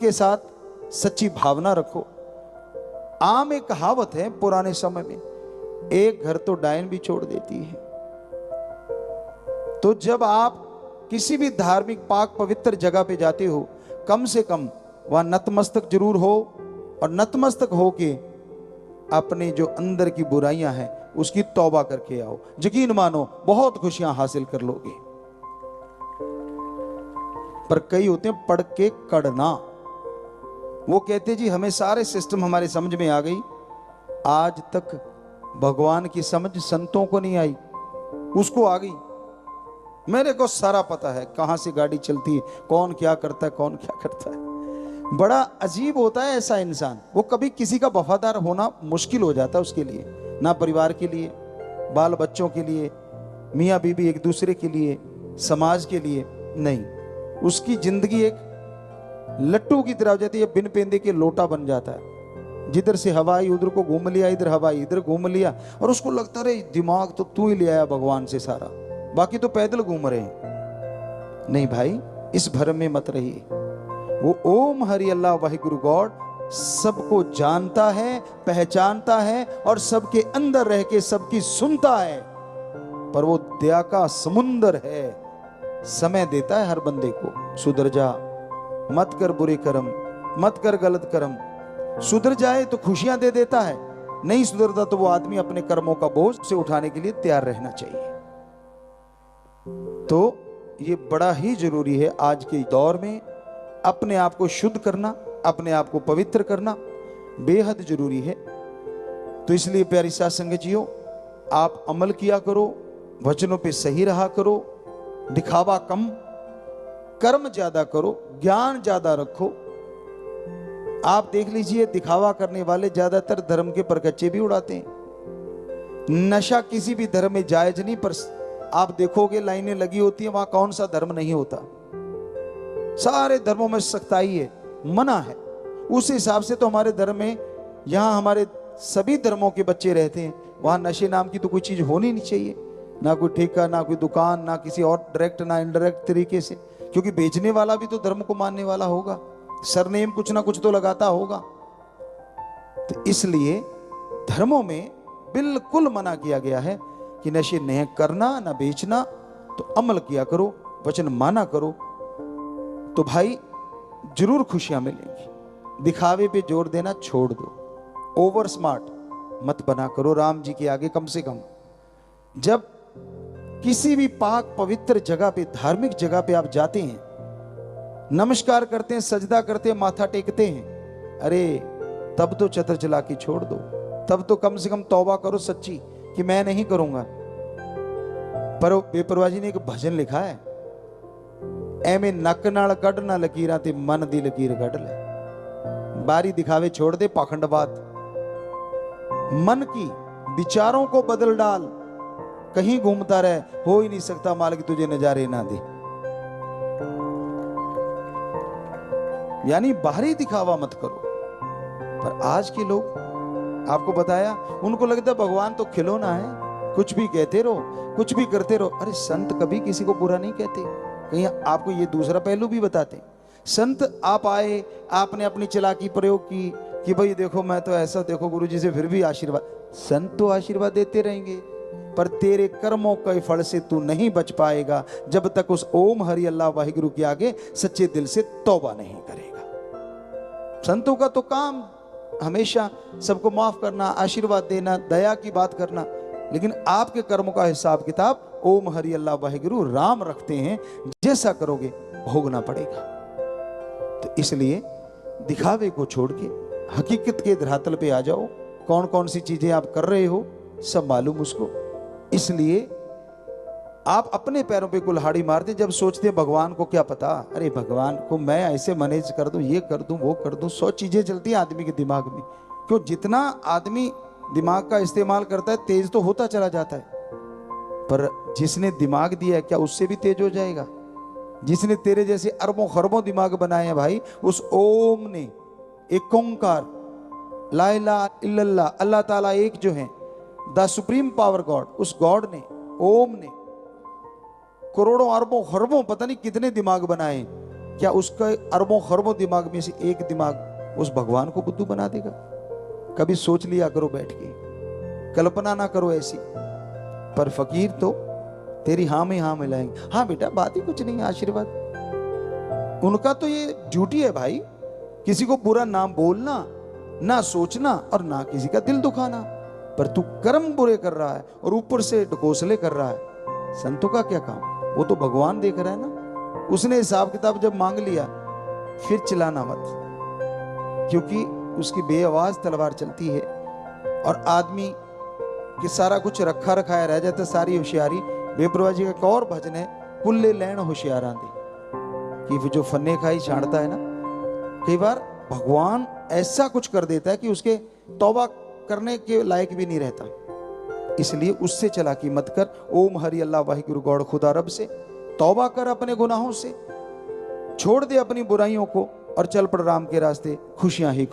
के साथ सच्ची भावना रखो। आम एक कहावत है पुराने समय में, एक घर तो डायन भी छोड़ देती है। तो जब आप किसी भी धार्मिक पाक पवित्र जगह पे जाते हो, कम से कम वहां नतमस्तक जरूर हो, और नतमस्तक हो के अपने जो अंदर की बुराइयां हैं उसकी तौबा करके आओ। यकीन मानो बहुत खुशियां हासिल कर लोगे। पर कई होते हैं पढ़ के कड़ना, वो कहते जी हमें सारे सिस्टम हमारे समझ में आ गई। आज तक भगवान की समझ संतों को नहीं आई, उसको आ गई। मेरे को सारा पता है कहां से गाड़ी चलती है, कौन क्या करता है, कौन क्या करता है। बड़ा अजीब होता है ऐसा इंसान, वो कभी किसी का वफादार होना मुश्किल हो जाता है उसके लिए, ना परिवार के लिए, बाल बच्चों के लिए, मियाँ बीबी एक दूसरे के लिए, समाज के लिए नहीं। उसकी जिंदगी एक लट्टू की तरह हो जाती है, बिन पेंदे के लोटा बन जाता है। जिधर से हवा आई उधर को घूम लिया, इधर हवा आई इधर घूम लिया, और उसको लगता रहे दिमाग तो तू ही ले आया भगवान से सारा, बाकी तो पैदल घूम रहे हैं। नहीं भाई, इस भ्रम में मत रहिए। वो ओम हरि अल्लाह वाहिगुरु गॉड सबको जानता है, पहचानता है, और सबके अंदर रह के सबकी सुनता है। पर वो दया का समुंदर है, समय देता है हर बंदे को। सुधर जा, मत कर बुरे कर्म, मत कर गलत कर्म। सुधर जाए तो खुशियां दे देता है, नहीं सुधरता तो वो आदमी अपने कर्मों का बोझ से उठाने के लिए तैयार रहना चाहिए। तो ये बड़ा ही जरूरी है आज के दौर में, अपने आप को शुद्ध करना, अपने आप को पवित्र करना बेहद जरूरी है। तो इसलिए प्यारी साथ संगत जियो, आप अमल किया करो, वचनों पे सही रहा करो, दिखावा कम, कर्म ज्यादा करो, ज्ञान ज्यादा रखो। आप देख लीजिए, दिखावा करने वाले ज्यादातर धर्म के परकच्चे भी उड़ाते हैं। नशा किसी भी धर्म में जायज नहीं, पर आप देखोगे लाइनें लगी होती है, वहां कौन सा धर्म नहीं होता। सारे धर्मों में सख्ताई है, मना है। उस हिसाब से तो हमारे धर्म में, यहां हमारे सभी धर्मों के बच्चे रहते हैं, वहां नशे नाम की तो कोई चीज होनी नहीं चाहिए। ना कोई ठेका, ना कोई दुकान, ना किसी और डायरेक्ट ना इनडायरेक्ट तरीके से, क्योंकि बेचने वाला भी तो धर्म को मानने वाला होगा, सरनेम कुछ ना कुछ तो लगाता होगा। तो इसलिए धर्मों में बिल्कुल मना किया गया है कि नशे नहीं करना, ना बेचना। तो अमल किया करो, वचन माना करो, तो भाई जरूर खुशियां मिलेंगी। दिखावे पे जोर देना छोड़ दो, ओवर स्मार्ट मत बना करो राम जी के आगे। कम से कम जब किसी भी पाक पवित्र जगह पे, धार्मिक जगह पे आप जाते हैं, नमस्कार करते हैं, सजदा करते हैं, माथा टेकते हैं, अरे तब तो चतर चलाकी छोड़ दो, तब तो कम से कम तौबा करो सच्ची कि मैं नहीं करूंगा। पर बेपरवाह जी ने एक भजन लिखा है, ਐਵੇਂ ਨੱਕ ਨਾਲ ਕੱਢਣਾ ਲਕੀਰਾਂ ਤੇ ਮਨ ਦੀ ਲਕੀਰ ਕੱਢ ले। बारी दिखावे छोड़ दे, पाखंडवाद, मन की विचारों को बदल डाल, कहीं घूमता रहे, हो ही नहीं सकता मालिक तुझे नजारे ना दे। यानी बाहरी दिखावा मत करो। पर आज के लोग, आपको बताया, उनको लगता है भगवान तो खिलौना है, कुछ भी कहते रहो, कुछ भी करते रहो। अरे संत कभी किसी को बुरा नहीं कहते। कहीं आपको ये दूसरा पहलू भी बताते हैं। संत आप आए, आपने अपनी चालाकी प्रयोग की कि भाई देखो मैं तो ऐसा, देखो गुरुजी से फिर भी आशीर्वाद। संत तो आशीर्वाद देते रहेंगे, पर तेरे कर्मों के फल से तू नहीं बच पाएगा जब तक उस ओम हरि अल्लाह वाहिगुरु के आगे सच्चे दिल से तौबा नहीं करेगा। संतों का तो काम हमेशा सबको माफ करना, आशीर्वाद देना, दया की बात करना, लेकिन आपके कर्मों का हिसाब किताब ओम हरि अल्लाह वाहिगुरु राम रखते हैं। जैसा करोगे भोगना पड़ेगा। तो इसलिए दिखावे को छोड़ के हकीकत के धरातल पे आ जाओ। कौन कौन सी चीजें आप कर रहे हो सब मालूम उसको। इसलिए आप अपने पैरों पे कुल्हाड़ी मारते जब सोचते हैं भगवान को क्या पता, अरे भगवान को मैं ऐसे मैनेज कर दूं, ये कर दूं, वो कर दूं। 100 चीजें चलती हैं आदमी के दिमाग में। क्यों, जितना आदमी दिमाग का इस्तेमाल करता है तेज तो होता चला जाता है, पर जिसने दिमाग दिया है क्या उससे भी तेज हो जाएगा? जिसने तेरे जैसे अरबों खरबों दिमाग बनाए हैं भाई, उस ओम ने, एक ओंकार, ला इलाहा इल्लल्लाह, अल्लाह ताला एक जो है, द सुप्रीम पावर गॉड, उस गॉड ने, ओम ने करोड़ों अरबों खरबों पता नहीं कितने दिमाग बनाए। क्या उसका अरबों खरबों दिमाग में से एक दिमाग उस भगवान को बुद्धू बना देगा? कभी सोच लिया करो बैठ के, कल्पना ना करो ऐसी। पर फकीर तो तेरी हाँ में हाँ मिलाएंगे। हाँ बेटा, बात ही कुछ नहीं, आशीर्वाद। उनका तो ये ड्यूटी है भाई, किसी को बुरा ना बोलना, ना सोचना और ना किसी का दिल दुखाना। पर तू कर्म बुरे कर रहा है और ऊपर से ढकोसले कर रहा है, संतों का क्या काम? वो तो भगवान देख रहा है ना। उसने हिसाब किताब जब मांग लिया फिर चिल्लाना मत, क्योंकि उसकी बेआवाज तलवार चलती है और आदमी कि सारा कुछ रखा रखाया रह जाता, सारी होशियारी। बेप्रवाह जी का एक और भजन है, कुल्ले लैन होशियारा दे, कि जो फन्ने खाई छाड़ता है ना, कई बार भगवान ऐसा कुछ कर देता है कि उसके तौबा करने के लायक भी नहीं रहता। इसलिए उससे चालाकी मत कर। ओम हरि अल्लाह वाहिगुरु गौड़ खुदा रब से तौबा कर, अपने गुनाहों से छोड़ दे अपनी बुराइयों को और चल पड़ राम के रास्ते, खुशियां ही